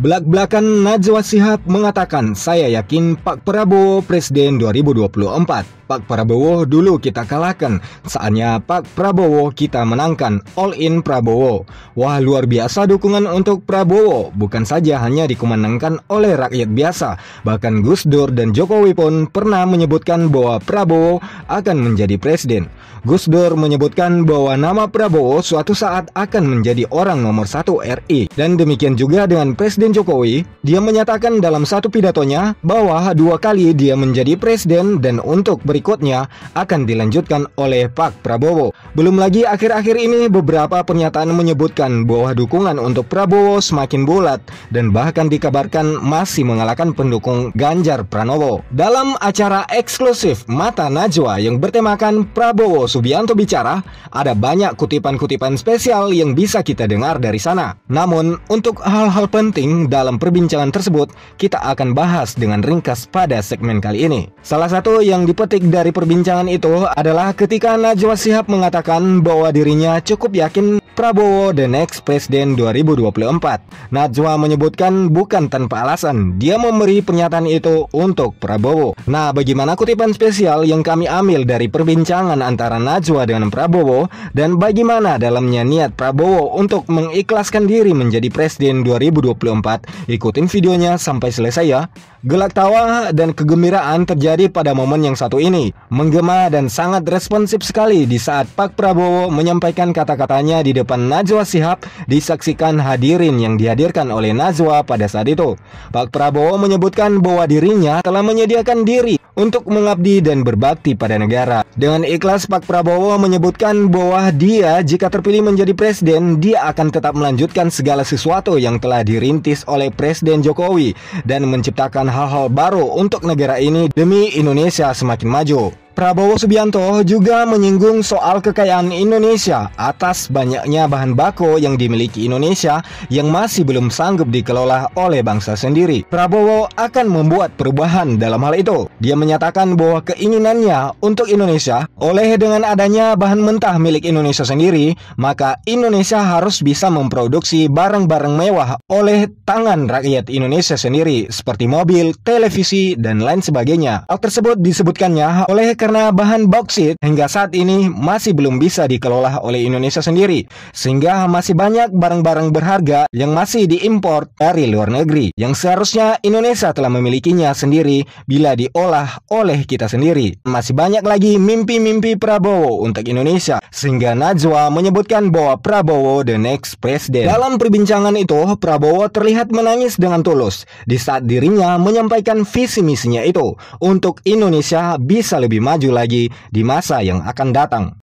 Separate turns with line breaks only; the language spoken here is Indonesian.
Belak-belakan Najwa Shihab mengatakan, "Saya yakin Pak Prabowo Presiden 2024. Pak Prabowo dulu kita kalahkan, saatnya Pak Prabowo kita menangkan. All in Prabowo." Wah, luar biasa dukungan untuk Prabowo. Bukan saja hanya dikumandangkan oleh rakyat biasa, bahkan Gus Dur dan Jokowi pun pernah menyebutkan bahwa Prabowo akan menjadi presiden. Gus Dur menyebutkan bahwa nama Prabowo suatu saat akan menjadi orang nomor 1 RI. Dan demikian juga dengan Presiden Jokowi. Dia menyatakan dalam satu pidatonya bahwa 2 kali dia menjadi presiden dan untuk berikutnya akan dilanjutkan oleh Pak Prabowo. Belum lagi akhir-akhir ini beberapa pernyataan menyebutkan bahwa dukungan untuk Prabowo semakin bulat dan bahkan dikabarkan masih mengalahkan pendukung Ganjar Pranowo. Dalam acara eksklusif Mata Najwa yang bertemakan Prabowo Subianto bicara, ada banyak kutipan-kutipan spesial yang bisa kita dengar dari sana. Namun, untuk hal-hal penting dalam perbincangan tersebut, kita akan bahas dengan ringkas pada segmen kali ini. Salah satu yang dipetik dari perbincangan itu adalah ketika Najwa Shihab mengatakan bahwa dirinya cukup yakin Prabowo the next presiden 2024. Najwa menyebutkan bukan tanpa alasan, dia memberi pernyataan itu untuk Prabowo. Nah, bagaimana kutipan spesial yang kami ambil dari perbincangan antara Najwa dengan Prabowo, dan bagaimana dalamnya niat Prabowo untuk mengikhlaskan diri menjadi presiden 2024? Ikutin videonya sampai selesai ya. Gelak tawa dan kegembiraan terjadi pada momen yang satu ini. Menggema dan sangat responsif sekali di saat Pak Prabowo menyampaikan kata-katanya di depan Najwa Shihab, disaksikan hadirin yang dihadirkan oleh Najwa pada saat itu. Pak Prabowo menyebutkan bahwa dirinya telah menyediakan diri untuk mengabdi dan berbakti pada negara. Dengan ikhlas Pak Prabowo menyebutkan bahwa dia jika terpilih menjadi presiden, dia akan tetap melanjutkan segala sesuatu yang telah dirintis oleh Presiden Jokowi dan menciptakan hal-hal baru untuk negara ini demi Indonesia semakin maju. Prabowo Subianto juga menyinggung soal kekayaan Indonesia atas banyaknya bahan baku yang dimiliki Indonesia yang masih belum sanggup dikelola oleh bangsa sendiri. Prabowo akan membuat perubahan dalam hal itu. Dia menyatakan bahwa keinginannya untuk Indonesia, oleh dengan adanya bahan mentah milik Indonesia sendiri, maka Indonesia harus bisa memproduksi barang-barang mewah oleh tangan rakyat Indonesia sendiri, seperti mobil, televisi, dan lain sebagainya. Hal tersebut disebutkannya oleh karena bahan bauksit hingga saat ini masih belum bisa dikelola oleh Indonesia sendiri, sehingga masih banyak barang-barang berharga yang masih diimpor dari luar negeri, yang seharusnya Indonesia telah memilikinya sendiri bila diolah oleh kita sendiri. Masih banyak lagi mimpi-mimpi Prabowo untuk Indonesia, sehingga Najwa menyebutkan bahwa Prabowo the next president. Dalam perbincangan itu, Prabowo terlihat menangis dengan tulus di saat dirinya menyampaikan visi misinya itu untuk Indonesia bisa lebih maju lagi di masa yang akan datang.